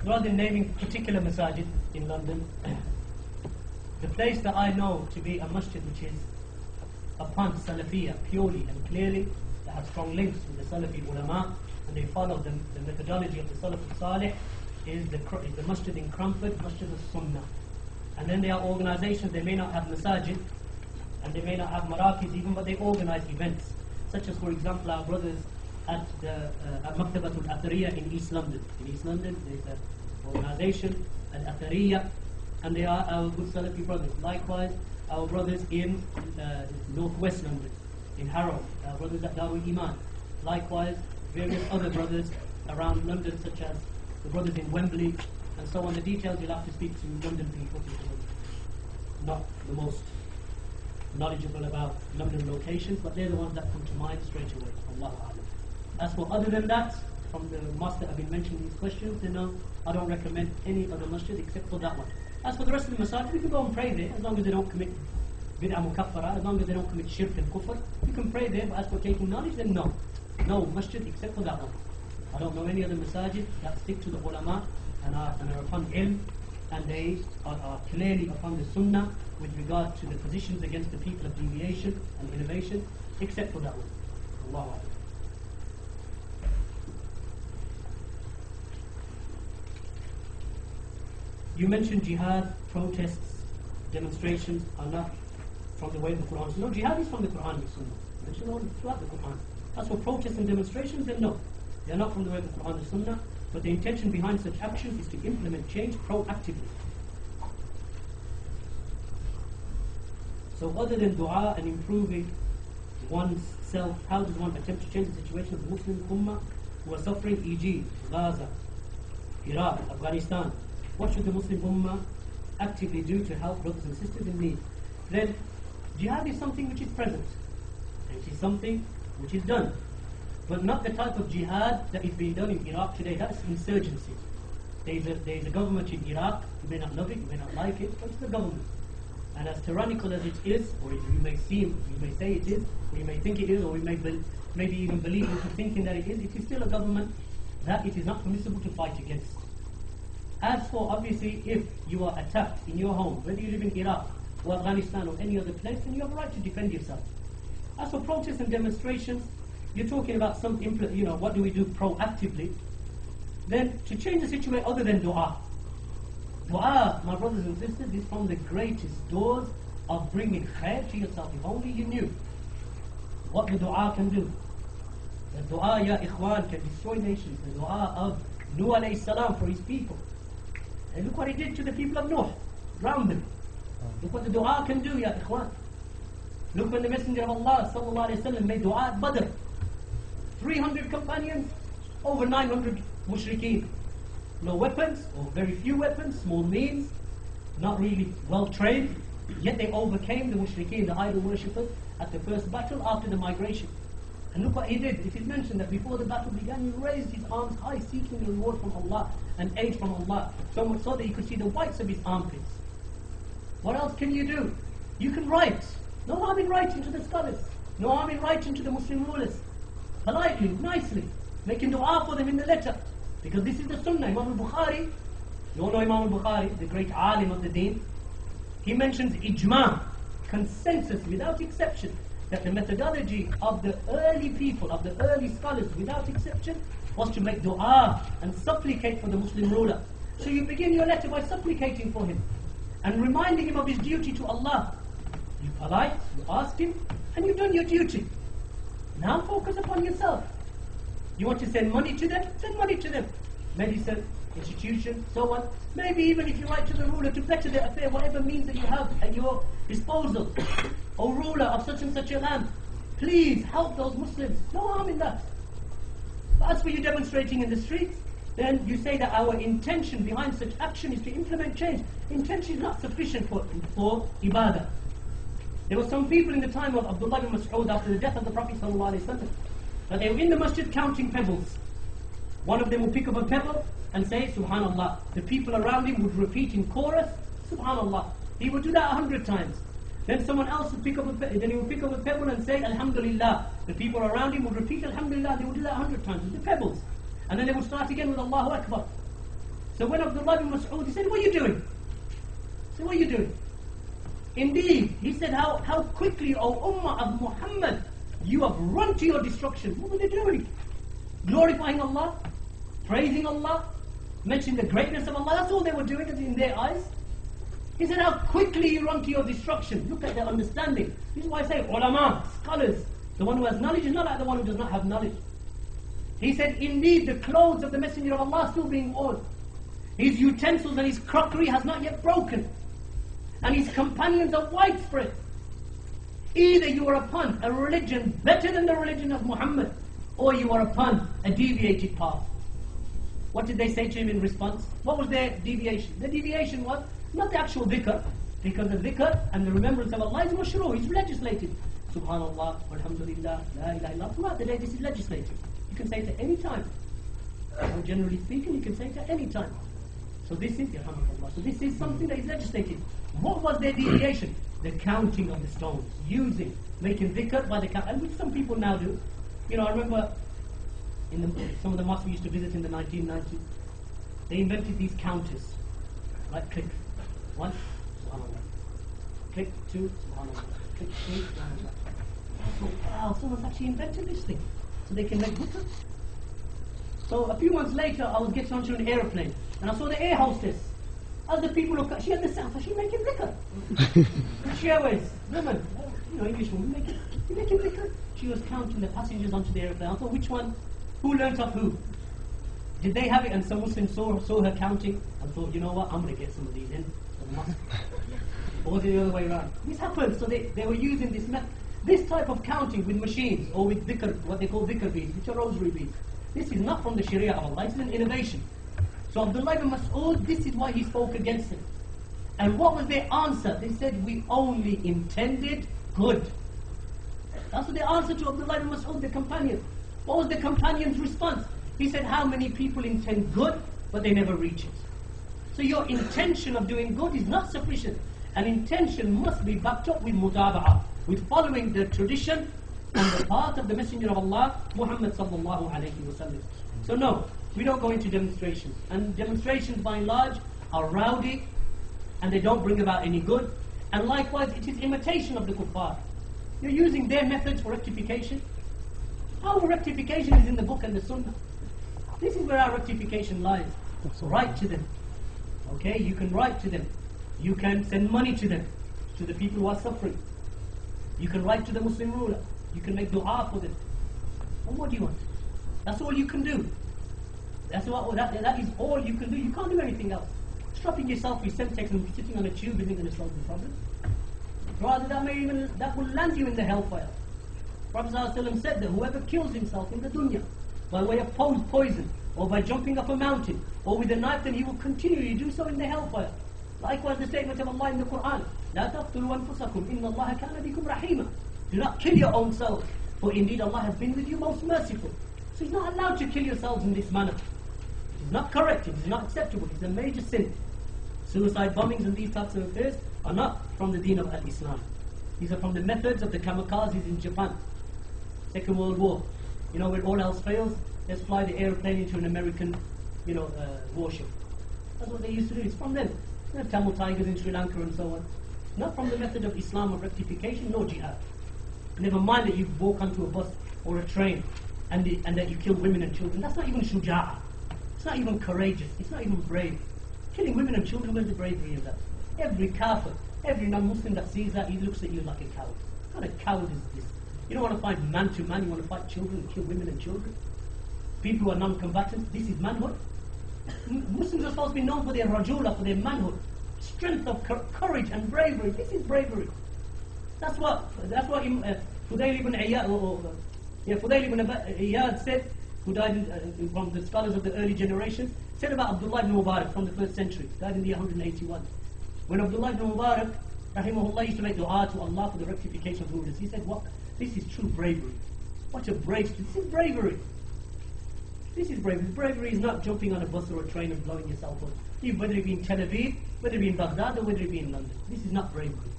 rather than naming particular masajid in London, the place that I know to be a masjid which is upon Salafiyya purely and clearly, that has strong links with the Salafi ulama, and they follow the methodology of the Salaf al-Salih, is the masjid in Cromford, Masjid al-Sunnah. And then there are organizations, they may not have masajid, and they may not have marakis even, but they organize events. Such as, for example, our brothers at Maktabatul Athariya in East London. In East London, there's an organization, Al-Athariya, and they are our good Salafi brothers. Likewise, our brothers in Northwest London, in Harrow, our brothers at Darul Iman. Likewise, various other brothers around London, such as the brothers in Wembley, and so on. The details you'll have to speak to London people, because I'm not the most knowledgeable about London locations, but they're the ones that come to mind straight away. Allahu A'lam. As for other than that, from the mosques that have been mentioning these questions, then no, I don't recommend any other masjid except for that one. As for the rest of the masajid, we can go and pray there, as long as they don't commit bid'ah mukaffara, as long as they don't commit shirk and kufr. You can pray there, but as for taking knowledge, then no. No masjid except for that one. I don't know any other masajid that stick to the ulama and are upon ilm, and they are clearly upon the sunnah with regard to the positions against the people of deviation and innovation, except for that one. Allahu Akbar. You mentioned jihad, protests, demonstrations are not from the way of the Quran. No, jihad is from the Quran and Sunnah. Mentioned all throughout the Quran. As for protests and demonstrations, then no, they are not from the way of the Quran and Sunnah. But the intention behind such actions is to implement change proactively. So other than dua and improving oneself, how does one attempt to change the situation of the Muslim Ummah who are suffering, e.g. Gaza, Iraq, Afghanistan? What should the Muslim Ummah actively do to help brothers and sisters in need? Then jihad is something which is present, and it is something which is done, but not the type of jihad that is being done in Iraq today. That's insurgency. There is a government in Iraq. You may not love it, you may not like it, but it's the government. And as tyrannical as it is, or you may say it is, or you may think it is, or you may maybe even believe into thinking that it is still a government that it is not permissible to fight against. As for, obviously, if you are attacked in your home, whether you live in Iraq or Afghanistan or any other place, then you have a right to defend yourself. As for protests and demonstrations, you're talking about some, what do we do proactively? Then, to change the situation other than dua. Dua, my brothers and sisters, is from the greatest doors of bringing khair to yourself. If only you knew what the dua can do. The dua, ya ikhwan, can destroy nations. The dua of Nuh alayhi salam for his people. And look what he did to the people of Nuh. Drowned them. Look what the dua can do, ya ikhwan. Look when the Messenger of Allah sallallahu alayhi wa sallam made dua at Badr. 300 companions, over 900 mushrikeen. No weapons, or very few weapons, small means, not really well trained, yet they overcame the mushrikeen, the idol worshippers, at the first battle after the migration. And look what he did. It is mentioned that before the battle began, he raised his arms high, seeking the reward from Allah and aid from Allah, so much so that he could see the whites of his armpits. What else can you do? You can write. No harm in writing to the scholars. No harm in writing to the Muslim rulers. Politely, nicely, making dua for them in the letter. Because this is the Sunnah. Imam al-Bukhari, you all know Imam al-Bukhari, the great alim of the deen. He mentions ijma, consensus without exception, that the methodology of the early people, of the early scholars without exception, was to make dua and supplicate for the Muslim ruler. So you begin your letter by supplicating for him and reminding him of his duty to Allah. You polite, you ask him, and you've done your duty. Now focus upon yourself. You want to send money to them? Send money to them. Medicine, institution, so on. Maybe even if you write to the ruler to better their affair, whatever means that you have at your disposal. O ruler of such and such a land, please help those Muslims. No harm in that. But as for you demonstrating in the streets, then you say that our intention behind such action is to implement change. Intention is not sufficient for ibadah. There were some people in the time of Abdullah ibn Mas'ud after the death of the Prophet ﷺ, that they were in the masjid counting pebbles. One of them would pick up a pebble and say, Subhanallah. The people around him would repeat in chorus, Subhanallah. He would do that 100 times. Then someone else would pick up then he would pick up a pebble and say, Alhamdulillah. The people around him would repeat Alhamdulillah. They would do that 100 times with the pebbles. And then they would start again with Allahu Akbar. So when Abdullah bin Mas'ud, he said, what are you doing? He said, what are you doing? Indeed, he said, how quickly, O Ummah of Muhammad, you have run to your destruction. What were they doing? Glorifying Allah, praising Allah, mentioning the greatness of Allah. That's all they were doing in their eyes. He said, how quickly you run to your destruction. Look at their understanding. This is why I say, ulama, scholars. The one who has knowledge is not like the one who does not have knowledge. He said, indeed, the clothes of the Messenger of Allah are still being worn. His utensils and his crockery has not yet broken. And his companions are widespread. Either you are upon a religion better than the religion of Muhammad, or you are upon a deviated path. What did they say to him in response? What was their deviation? The deviation was not the actual dhikr, because the dhikr and the remembrance of Allah is mashru', is legislated. Subhanallah, alhamdulillah, la ilaha illallah. Throughout the day this is legislated. You can say it at any time. Or generally speaking, you can say it at any time. So this is, so this is something that is legislated. What was their deviation? The counting of the stones, making dhikr by the count, and which some people now do. You know, I remember in some of the mosques we used to visit in the 1990s, they invented these counters, like click 1, subhanallah, click 2, subhanallah, click 3, subhanallah. I thought, wow, someone's actually invented this thing, so they can make dhikr. So a few months later, I was getting onto an aeroplane, and I saw the air hostess. Other people look, she had the sound, she's making dhikr. She always, women, you know, English women, you making dhikr. She was counting the passengers onto the aeroplane. I thought, which one? Who learnt off who? Did they have it and some Muslims saw her counting and thought, you know what, I'm going to get some of these in the mosque. Or the other way around. This happened, so they were using this type of counting with machines or with dhikr, what they call dhikr beads, which are rosary beads. This is not from the Sharia of Allah, it's an innovation. So Abdullah ibn Mas'ud, this is why he spoke against it. And what was their answer? They said, we only intended good. That's the answer to Abdullah ibn Mas'ud, the companion. What was the companion's response? He said, how many people intend good, but they never reach it? So your intention of doing good is not sufficient. An intention must be backed up with mutaba'ah, with following the tradition and the path of the Messenger of Allah, Muhammad sallallahu alayhi wa sallam. So no, we don't go into demonstrations. And demonstrations by and large are rowdy, and they don't bring about any good. And likewise, it is imitation of the kuffar. You're using their methods for rectification. Our rectification is in the book and the sunnah. This is where our rectification lies. Write to them. Okay, you can write to them. You can send money to them, to the people who are suffering. You can write to the Muslim ruler. You can make dua for them. And what do you want? That's all you can do. That is all you can do. You can't do anything else. Strapping yourself with Semtex and sitting on a tube isn't going to solve the problem. Rather, that will land you in the hellfire. Prophet ﷺ said that whoever kills himself in the dunya by way of poison, or by jumping off a mountain, or with a knife, then he will continue to do so in the hellfire. Likewise, the statement of Allah in the Quran, لا تقتلوا أنفسكم إن الله كان بكم رحيما. Do not kill your own self, for indeed Allah has been with you most merciful. So you're not allowed to kill yourselves in this manner. It is not correct, it is not acceptable, it is a major sin. Suicide bombings and these types of affairs are not from the deen of Islam. These are from the methods of the kamikazes in Japan. Second World War. You know, when all else fails, let's fly the airplane into an American, warship. That's what they used to do. It's from them. You know, Tamil Tigers in Sri Lanka and so on. Not from the method of Islam of rectification, nor jihad. Never mind that you walk onto a bus or a train and that you kill women and children. That's not even shuja'ah. It's not even courageous. It's not even brave. Killing women and children, where's the bravery of that? Every kafir, every non-Muslim that sees that, he looks at you like a coward. What kind of coward is this? You don't want to fight man to man, you want to fight children and kill women and children. People who are non-combatants, this is manhood. Muslims are supposed to be known for their rajula, for their manhood. Strength of courage and bravery. This is bravery. That's what Fudayl ibn Iyad said, who died from the scholars of the early generations, said about Abdullah ibn Mubarak from the 1st century, died in the year 181. When Abdullah ibn Mubarak, rahimahullah, used to make dua to Allah for the rectification of rulers, he said, "What? This is true bravery. What a brave, this is bravery. This is bravery. Bravery is not jumping on a bus or a train and blowing yourself up. Whether it be in Tel Aviv, whether it be in Baghdad, or whether it be in London. This is not bravery.